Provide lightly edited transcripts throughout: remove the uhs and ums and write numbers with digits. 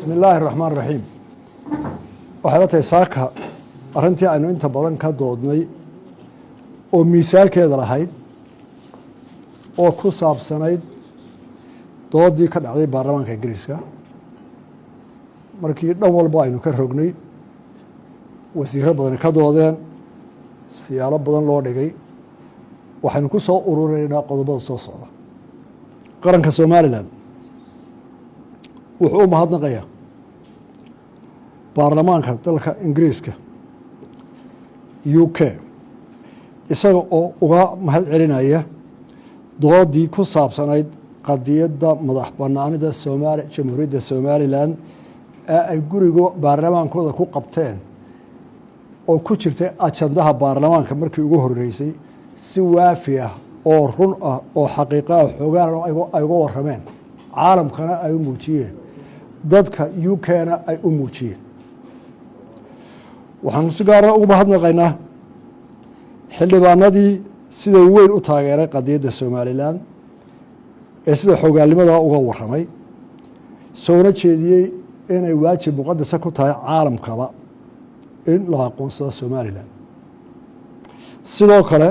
بسم الله الرحمن الرحيم waxay la tahay saaka arintii aynu inta badan ka doodnay oo miisaalkeeda lahayd oo ku saabsanayd doodii ka dhacday baarlamaanka Ingiriiska markii dhan walba aynu ka rognay wasiirro badan ka doodeen siyaalo badan loo dhigay waxaynu ku soo urureynaa qodobada soo socda qaranka Soomaaliland wuxuu u mahadnaqayaa baarlamaanka dalka Ingiriiska UK isaga oo uga mahad celinaya doodii ku saabsanayd qadiyadda madax bannaanida Jamhuuriyadda Somaliland ee ay guriga baarlamaankooda ku qabteen oo ku jirtay ajandaha baarlamaanka markii ugu horeysay si waafi ah oo run ah oo xaqiiqo ah xogaan ay uga warrameen caalamkana ay u muujiyeen dadka UK-na ay u muujiyeen waxaan si gaar ah uga mahadnaqaynaa xildhibaanadii sida weyn u taageeray qadiyadda Somaliland ee sida xogaalnimada uga warramay soona jeediyey inay waajib muqadas ku tahay caalamkaba in la aqoonsado Somaliland sidoo kale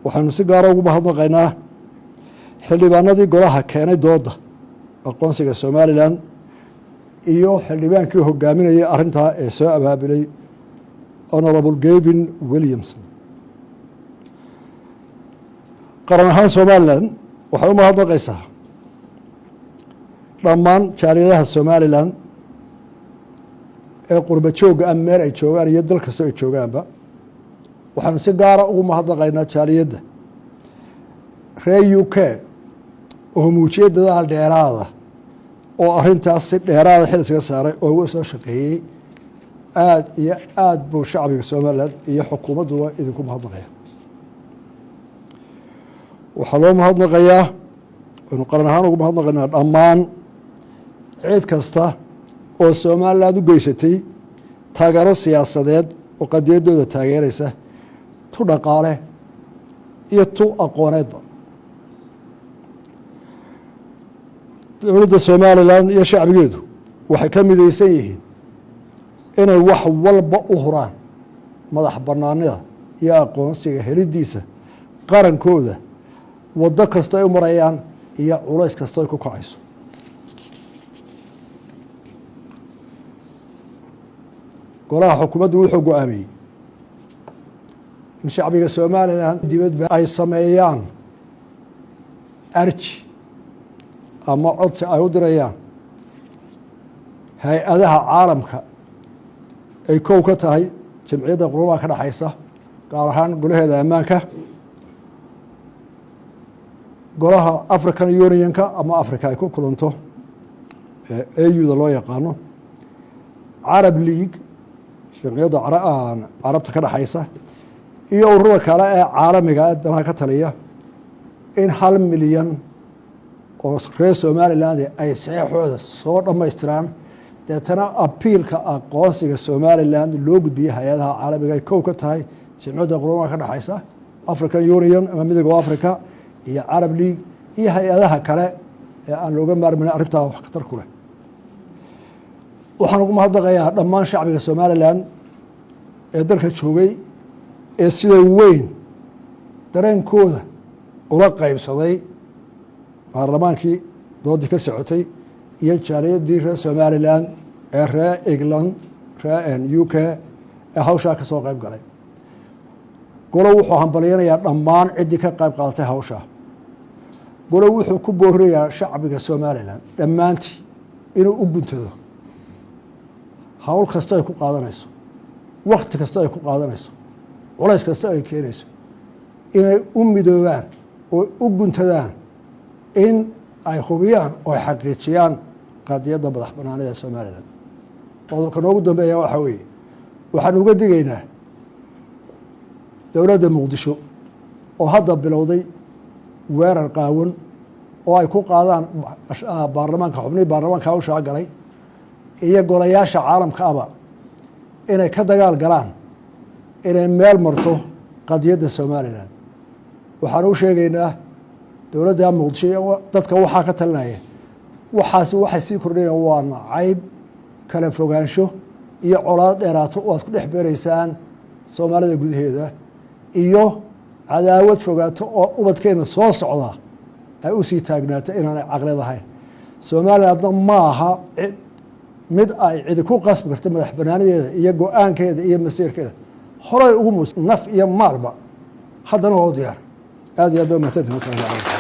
waxaanu si gaar ah uga mahadnaqaynaa xildhibaanadii golaha keenay dooda aqoonsiga Somaliland iyo xildhibaankii hogaaminayay arrintaa ee soo abaabulay Honorable Gavin Williamson qaran ahaan Somaliland waxay u mahadnaqaysaa dhammaan jaaliyadaha Somaliland ee qurba jooga ama meel ay joogaan iyo dal kasta ay joogaanba waxaanu si gaara ugu mahadnaqaynaa jaaliyadda reer UK oo muujiyay dadaal dheeraada oo arrintaas si dheeraada xil iskaga saaray oo uga soo shaqeeyey aad iyo aad buu shacbiga Somaliland iyo xukuumadduba idinku mahadnaqaya waxaa loo mahadnaqayaa waynu qaran ahaan ugu mahadnaqaynaa dhammaan cid kasta oo Somaliland u geysatay taageero siyaasadeed oo qadiyaddooda taageeraysa tu dhaqaale iyo tu aqooneedba dowladda Somaliland iyo shacbigeedu waxay ka midaysan yihiin inay wax walba u huraan madax bannaanida iyo aqoonsiga helidiisa qarankooda waddo kasta ay u marayaan iyo culays kasta ay ku kacayso golaha xukuumaddu wuxuu go'aamiyey in shacbiga Somaliland dibadba ay sameeyaan arji ama codsi ay u dirayaan hay-adaha caalamka ay kow ka tahay jamciyadda qurumaha ka dhexaysa gaar ahaan golaheeda ammaanka golaha African Unionka ama Africa ay ku kulanto AU-da loo yaqaano Arab League jamciyadda carabta ka dhexaysa iyo ururada kale ee caalamiga ee danaha ka taliya in 1 milyan oo reer Somaliland ay saxooda soo dhamaystiraan deetana apiilka aqoonsiga Somaliland loo gudbiyay hay'adaha caalamiga ay kow ka tahay jamciyadda qurumaha ka dhexaysa African Union ama midowga Africa iyo Arab League iyo hay'adaha kale ee aan looga maarmin arrintaa wax ka tar ku leh waxaan ugu mahadnaqayaa dhammaan shacbiga Somaliland ee dalka joogay ee sida weyn dareenkooda ula qaybsaday baarlamaankii doodii ka socotay iyo jaaliyadii reer Somaliland ee reer England reer UK ee hawshaa ka soo qayb galay golo wuxuu hambaliyanayaa dhammaan ciddii ka qayb qaadatay hawshaa golo wuxuu ku boorinayaa shacbiga Somaliland dhammaantii inuu u guntado hawl kasta ay ku qaadanayso waqti kasta ay ku qaadanayso culays kasta ay keenayso inay u midoobaan oo u guntadaan in ay hubiyaan oo ay xaqiijiyaan qadiyadda madax bannaanida Somaliland qodobka noogu dambeeya waxaa weeye waxaan uga digaynaa dowladda Muqdisho oo hadda bilowday weerar qaawan oo ay ku qaadaan baarlamaanka xubnihii baarlamaanka hawshaa galay iyo golayaasha caalamka aba inay ka dagaal galaan inay meel marto qadiyadda Somaliland waxaan u sheegaynaa dowladda Muqdisho dadka waxaa ka talinaya waxaasi waxay sii kordhayaan waa nacayb kala fogaansho iyo colaad dheeraato oo aad ku dhex beeraysaan soomaalida gudaheeda iyo cadaawad fogaato oo ubadkeena soo socda ay u sii taagnaato inaanay caqlid ahayn somalilandna ma aha mid ay cidi ku qasbi karta madax banaanadeeda iyo go-aankeeda iyo masiirkeeda horay ugu naf iyo maalba haddana waa u diyaar aad iyo aad ba mahadsantihin.